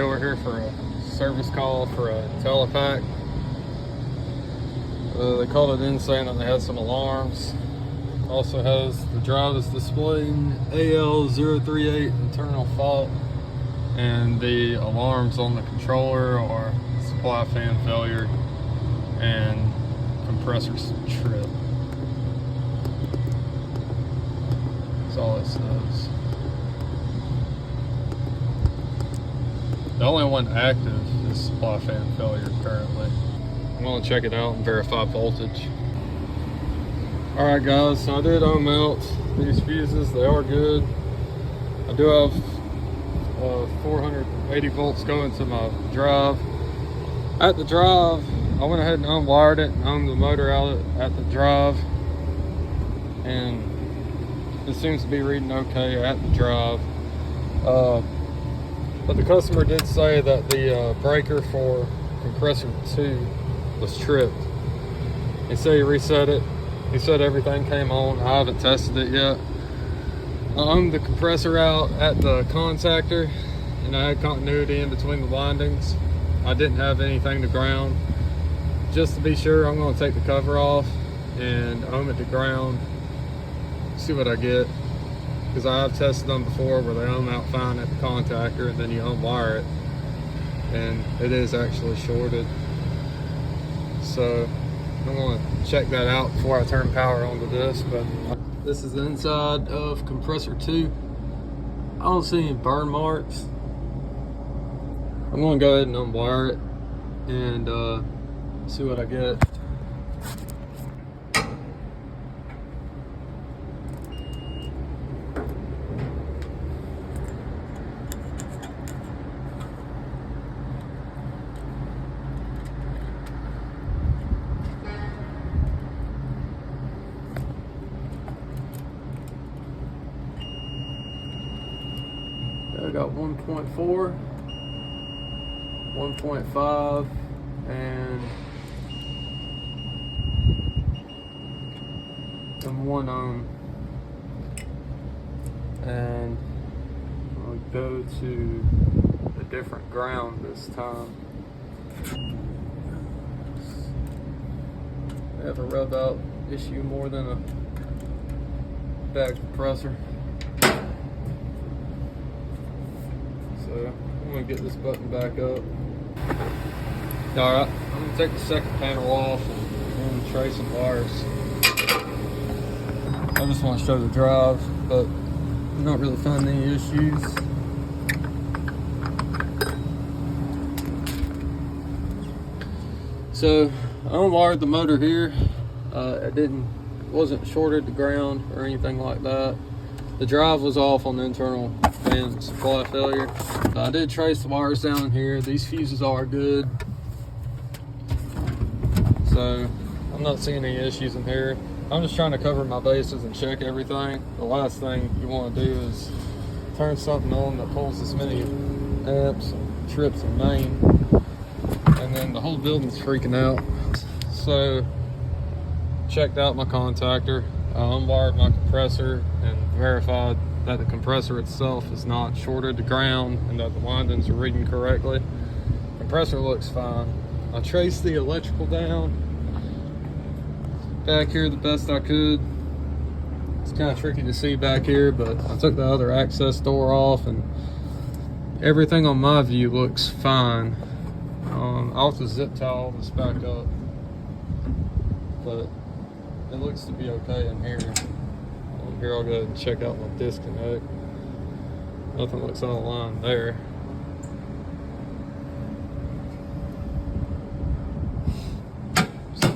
We're here for a service call for a Intellipack. They called it in saying that they had some alarms. Also has the drive is displaying AL038 internal fault, and the alarms on the controller are supply fan failure and compressor trip. That's all it says. The only one active is supply fan failure currently. I'm gonna check it out and verify voltage. Alright guys, so I did ohm out these fuses. They are good. I do have 480 volts going to my drive. At the drive, I went ahead and unwired it and ohmed the motor out at the drive, and it seems to be reading okay at the drive. But the customer did say that the breaker for compressor 2 was tripped. He said he reset it. He said everything came on. I haven't tested it yet. I ohmed the compressor out at the contactor, and I had continuity in between the windings. I didn't have anything to ground. Just to be sure, I'm going to take the cover off and ohm it to ground, see what I get. Because I have tested them before where they ohm out fine at the contactor and then you unwire it, and it is actually shorted. So I'm going to check that out before I turn power onto this. But this is the inside of compressor 2. I don't see any burn marks. I'm going to go ahead and unwire it and see what I get. I got 1.4, 1.5, and 1 ohm. And I'll go to a different ground this time. I have a rub out issue more than a bad compressor. So I'm gonna get this button back up. Alright, I'm gonna take the second panel off and trace some wires. I just want to show the drive, but I'm not really finding any issues. So I unwired the motor here. It wasn't shorted to ground or anything like that. The drive was off on the internal fan supply failure. I did trace the wires down here. These fuses are good, so I'm not seeing any issues in here. I'm just trying to cover my bases and check everything. The last thing you want to do is turn something on that pulls this many amps and trips a main, and then the whole building's freaking out. So checked out my contactor, I unwired my compressor and verified that the compressor itself is not shorted to ground and that the windings are reading correctly. Compressor looks fine. I traced the electrical down back here the best I could. It's kind of tricky to see back here, but I took the other access door off and everything on my view looks fine. I'll have to zip towel this back up, but it looks to be okay in here. Here, I'll go ahead and check out my disconnect. Nothing looks out of line there. So,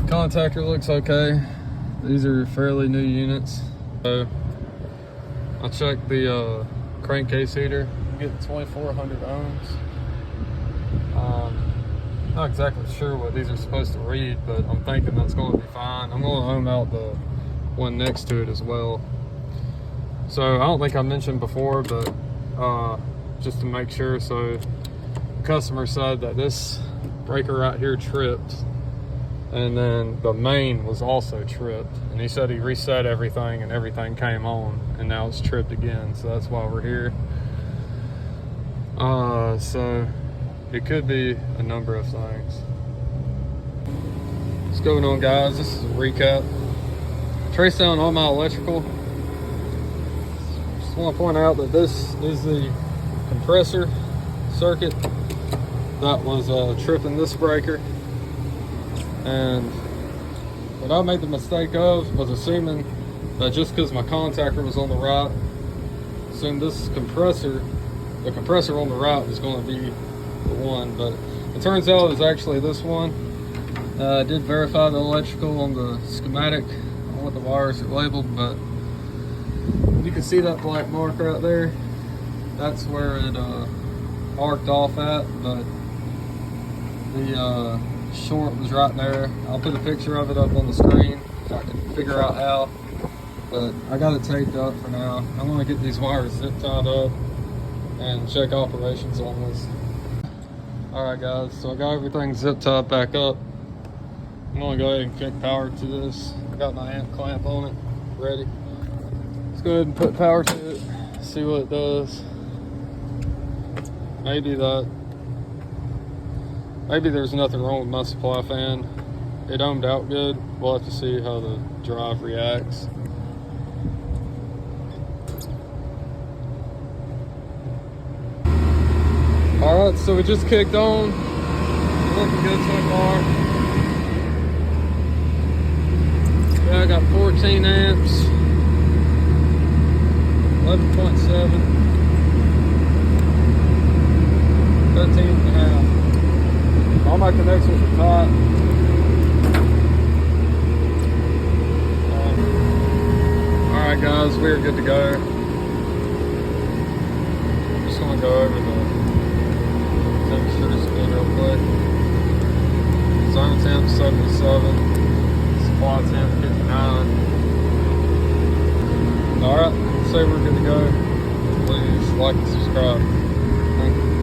contactor looks okay. These are fairly new units. So I checked the crankcase heater. I'm getting 2400 ohms. Not exactly sure what these are supposed to read, but I'm thinking that's going to be fine. I'm going to ohm out the one next to it as well. So I don't think I mentioned before, but just to make sure, so the customer said that this breaker right here tripped, and then the main was also tripped. And he said he reset everything and everything came on, and now it's tripped again. So that's why we're here. So it could be a number of things. What's going on, guys? This is a recap. Trace down all my electrical. Just want to point out that this is the compressor circuit that was tripping this breaker. And what I made the mistake of was assuming that just because my contactor was on the right, assumed this compressor, the compressor on the right was going to be the one, but it turns out it's actually this one. I did verify the electrical on the schematic on what the wires are labeled, but you can see that black mark right there. That's where it arced off at, but the short was right there. I'll put a picture of it up on the screen if I can figure out how, but I got it taped up for now. I'm going to get these wires zip tied up and check operations on this. Alright guys, so I got everything zip tied back up. I'm going to go ahead and kick power to this. I got my amp clamp on it ready. Let's go ahead and put power to it, see what it does. Maybe there's nothing wrong with my supply fan. It ohmed out good. We'll have to see how the drive reacts. Alright, so we just kicked on. Looking good so far. Yeah, I got 14 amps. 11.7. 13.5. All my connections are tight. Alright guys, we're good to go. I'm just gonna go over the temperatures again real quick. Zone temp 77, supply temp 59. Alright, say we're good to go. Please like and subscribe.